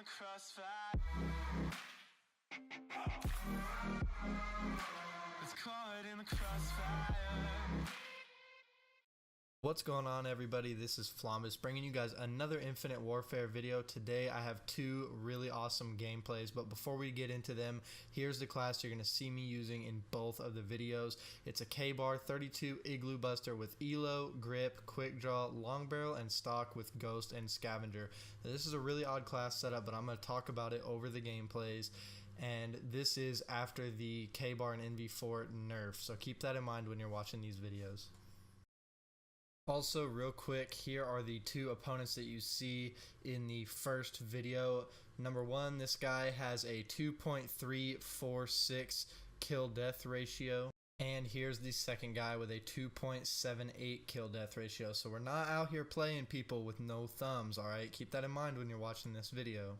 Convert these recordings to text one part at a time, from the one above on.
the crossfire. It's caught in the crossfire. What's going on, everybody? This is Flambus bringing you guys another Infinite Warfare video. Today I have two really awesome gameplays, but before we get into them, here's the class you're going to see me using in both of the videos. It's a kbar 32 Igloo Buster with Elo, Grip, Quick Draw, Long Barrel, and Stock with Ghost and Scavenger. Now, this is a really odd class setup, but I'm going to talk about it over the gameplays. And this is after the kbar and NV4 nerf, so keep that in mind when you're watching these videos. Also, real quick, here are the two opponents that you see in the first video. Number one, this guy has a 2.346 kill death ratio. And here's the second guy with a 2.78 kill death ratio. So we're not out here playing people with no thumbs, alright? Keep that in mind when you're watching this video.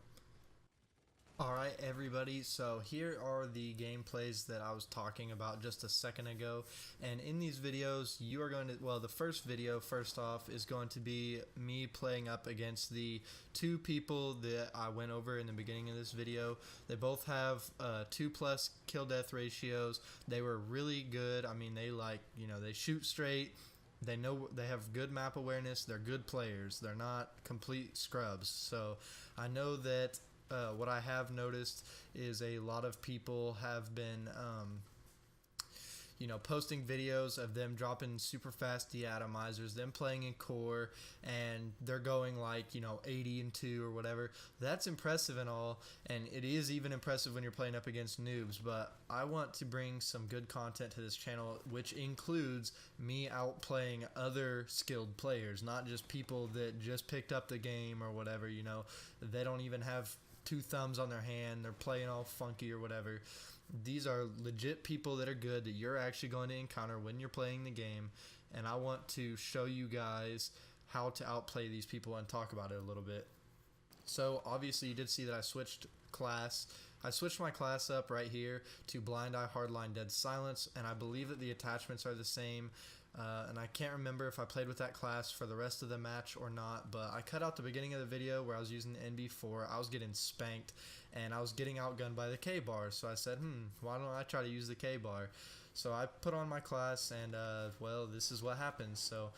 Alright everybody, so here are the gameplays that I was talking about just a second ago, and in these videos you are going to, well, the first video first off is going to be me playing up against the two people that I went over in the beginning of this video. They both have 2+ kill death ratios. They were really good. I mean, they they shoot straight. They know, they have good map awareness. They're good players. They're not complete scrubs. So I know that what I have noticed is a lot of people have been, posting videos of them dropping super fast de-atomizers, them playing in core, and they're going like, 80-2 or whatever. That's impressive and all, and it is even impressive when you're playing up against noobs, but I want to bring some good content to this channel, which includes me outplaying other skilled players, not just people that just picked up the game or whatever, they don't even have 2 thumbs on their hand, they're playing all funky or whatever. These are legit people that are good, that you're actually going to encounter when you're playing the game, and I want to show you guys how to outplay these people and talk about it a little bit. So obviously you did see that I switched class. I switched my class up right here to Blind Eye, Hardline, Dead Silence, and I believe that the attachments are the same. And I can't remember if I played with that class for the rest of the match or not, but I cut out the beginning of the video where I was using the NB4. I was getting spanked, and I was getting outgunned by the kbar, so I said, why don't I try to use the kbar? So I put on my class, and well, this is what happens. So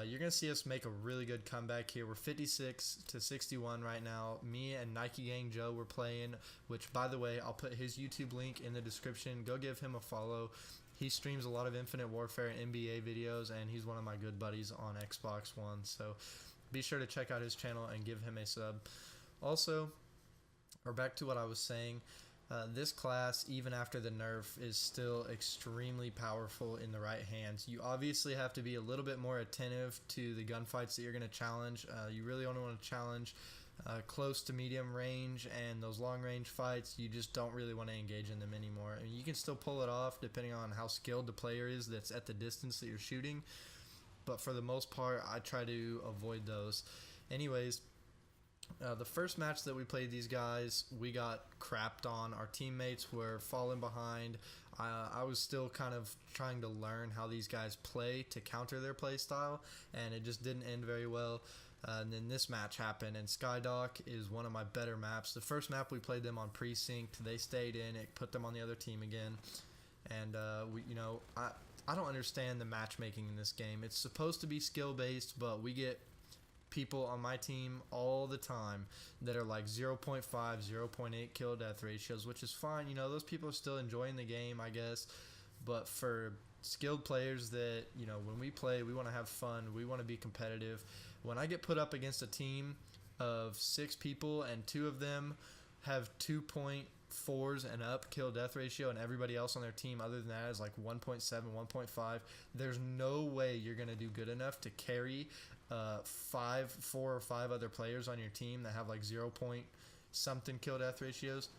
you're going to see us make a really good comeback here. We're 56-61 right now. Me and Nike Gang Joe were playing, which, by the way, I'll put his YouTube link in the description. Go give him a follow. He streams a lot of Infinite Warfare and NBA videos, and he's one of my good buddies on Xbox One. So be sure to check out his channel and give him a sub. Also, or back to what I was saying, this class, even after the nerf, is still extremely powerful in the right hands. You obviously have to be a little bit more attentive to the gunfights that you're going to challenge. You really only want to challenge close to medium range, and those long range fights, you just don't really want to engage in them anymore. I mean, you can still pull it off depending on how skilled the player is that's at the distance that you're shooting, but for the most part I try to avoid those. Anyways, the first match that we played these guys, we got crapped on. Our teammates were falling behind. I was still kind of trying to learn how these guys play to counter their play style, and it just didn't end very well. And then this match happened, and Skydock is one of my better maps. The first map we played them on Precinct, they stayed in, it put them on the other team again. And I don't understand the matchmaking in this game. It's supposed to be skill based, but we get people on my team all the time that are like 0.5, 0.8 kill death ratios, which is fine. Those people are still enjoying the game, I guess. But for skilled players that, when we play, we want to have fun, we want to be competitive. When I get put up against a team of 6 people and 2 of them have 2.4s and up kill death ratio, and everybody else on their team other than that is like 1.7, 1.5, there's no way you're going to do good enough to carry 4 or 5 other players on your team that have like 0 point something kill death ratios.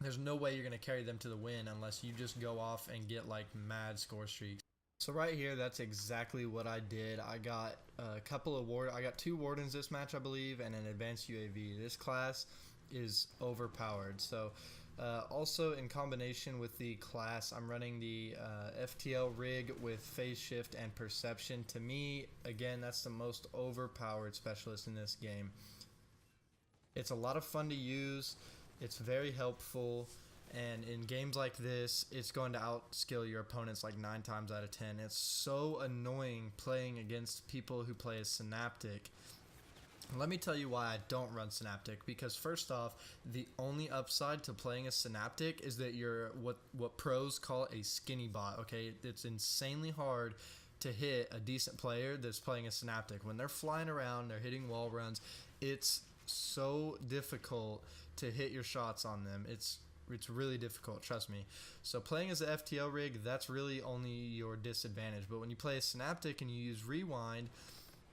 There's no way you're going to carry them to the win unless you just go off and get like mad score streaks. So right here, that's exactly what I did. I got a couple of I got 2 wardens this match, I believe, and an advanced UAV. This class is overpowered. So also in combination with the class, I'm running the FTL rig with phase shift and perception. To me, again, that's the most overpowered specialist in this game. It's a lot of fun to use. It's very helpful. And in games like this, it's going to outskill your opponents like 9 times out of 10. It's so annoying playing against people who play as Synaptic. Let me tell you why I don't run Synaptic, because first off, the only upside to playing a Synaptic is that you're what pros call a skinny bot, okay? It's insanely hard to hit a decent player that's playing a Synaptic. When they're flying around, they're hitting wall runs, it's so difficult to hit your shots on them. It's really difficult, trust me. So playing as the FTL rig, that's really only your disadvantage. But when you play a Synaptic and you use Rewind,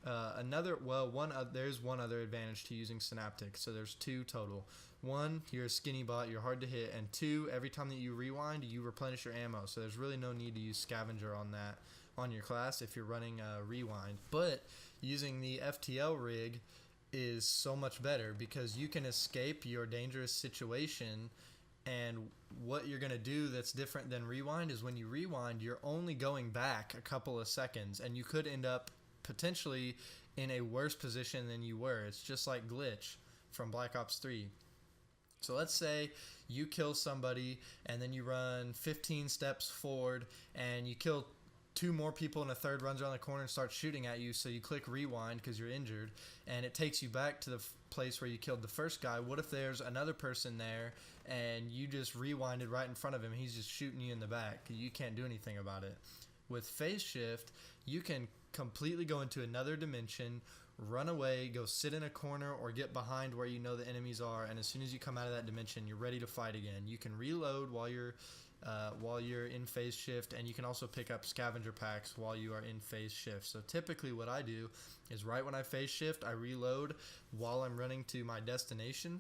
there's one other advantage to using Synaptic. So there's 2 total. 1, you're a skinny bot, you're hard to hit, and 2, every time that you rewind, you replenish your ammo. So there's really no need to use Scavenger on your class if you're running Rewind. But using the FTL rig is so much better because you can escape your dangerous situation. And what you're going to do that's different than Rewind is when you rewind, you're only going back a couple of seconds, and you could end up potentially in a worse position than you were. It's just like Glitch from Black Ops 3. So let's say you kill somebody and then you run 15 steps forward and you kill 2 more people and a third runs around the corner and starts shooting at you, so you click rewind because you're injured and it takes you back to the place where you killed the first guy. What if there's another person there and you just rewinded right in front of him, he's just shooting you in the back? You can't do anything about it. With phase shift, you can completely go into another dimension, run away, go sit in a corner or get behind where you know the enemies are, and as soon as you come out of that dimension, you're ready to fight again. You can reload while you're in phase shift, and you can also pick up scavenger packs while you are in phase shift. So typically what I do is right when I phase shift, I reload while I'm running to my destination,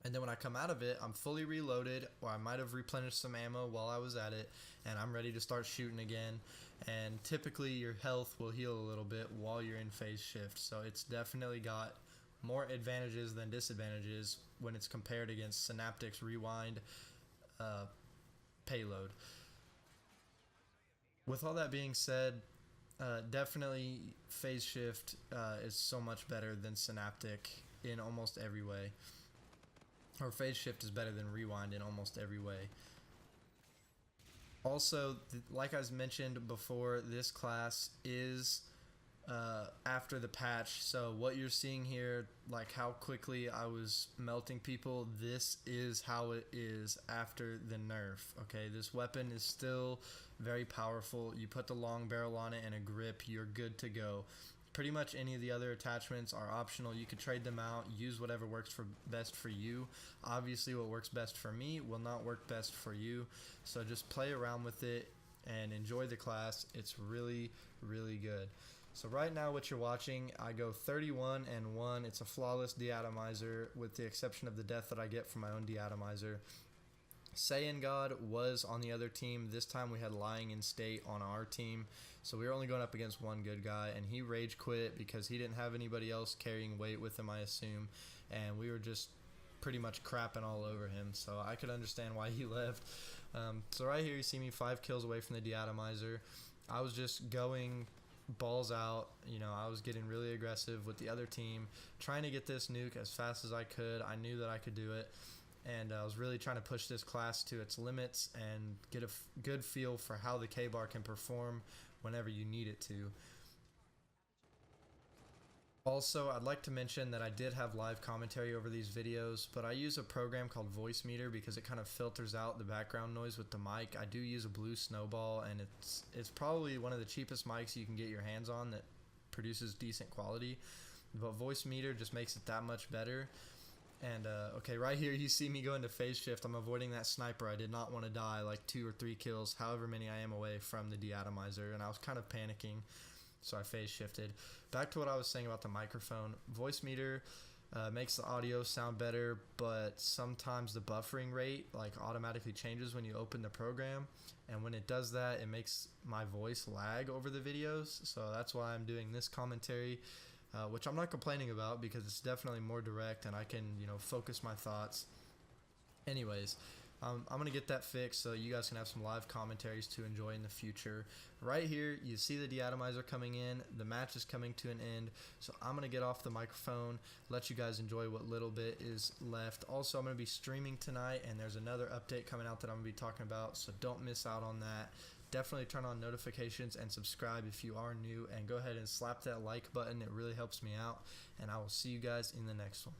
and then when I come out of it, I'm fully reloaded, or I might have replenished some ammo while I was at it, and I'm ready to start shooting again. And typically your health will heal a little bit while you're in phase shift, so it's definitely got more advantages than disadvantages when it's compared against Synaptic's Rewind payload. With all that being said, definitely phase shift is so much better than Synaptic in almost every way. Or phase shift is better than Rewind in almost every way. Also, like I mentioned before, this class is after the patch, so what you're seeing here, like how quickly I was melting people, this is how it is after the nerf. Okay, this weapon is still very powerful. You put the long barrel on it and a grip, you're good to go. Pretty much any of the other attachments are optional. You can trade them out, use whatever works best for you. Obviously what works best for me will not work best for you, so just play around with it and enjoy the class. It's really, really good. So right now what you're watching, I go 31-1. It's a flawless de-atomizer with the exception of the death that I get from my own de-atomizer. Saiyan God was on the other team. This time we had Lying in State on our team. So we were only going up against one good guy, and he rage quit because he didn't have anybody else carrying weight with him, I assume. And we were just pretty much crapping all over him. So I could understand why he left. So right here you see me 5 kills away from the de-atomizer. I was just going balls out. You know, I was getting really aggressive with the other team, trying to get this nuke as fast as I could. I knew that I could do it. And I was really trying to push this class to its limits and get a good feel for how the kbar can perform whenever you need it to. Also, I'd like to mention that I did have live commentary over these videos, but I use a program called Voice Meter because it kind of filters out the background noise with the mic. I do use a blue snowball, and it's probably one of the cheapest mics you can get your hands on that produces decent quality, but Voice Meter just makes it that much better. And okay, right here you see me go into phase shift. I'm avoiding that sniper. I did not want to die like 2 or 3 kills, however many I am away from the de-atomizer, and I was kind of panicking, so I phase shifted. Back to what I was saying about the microphone. Voice Meter makes the audio sound better, but sometimes the buffering rate like automatically changes when you open the program, and when it does that, it makes my voice lag over the videos. So that's why I'm doing this commentary, which I'm not complaining about because it's definitely more direct and I can, you know, focus my thoughts. Anyways, I'm going to get that fixed so you guys can have some live commentaries to enjoy in the future. Right here, you see the De-Atomizer coming in. The match is coming to an end, so I'm going to get off the microphone, let you guys enjoy what little bit is left. Also, I'm going to be streaming tonight, and there's another update coming out that I'm going to be talking about, so don't miss out on that. Definitely turn on notifications and subscribe if you are new, and go ahead and slap that like button. It really helps me out, and I will see you guys in the next one.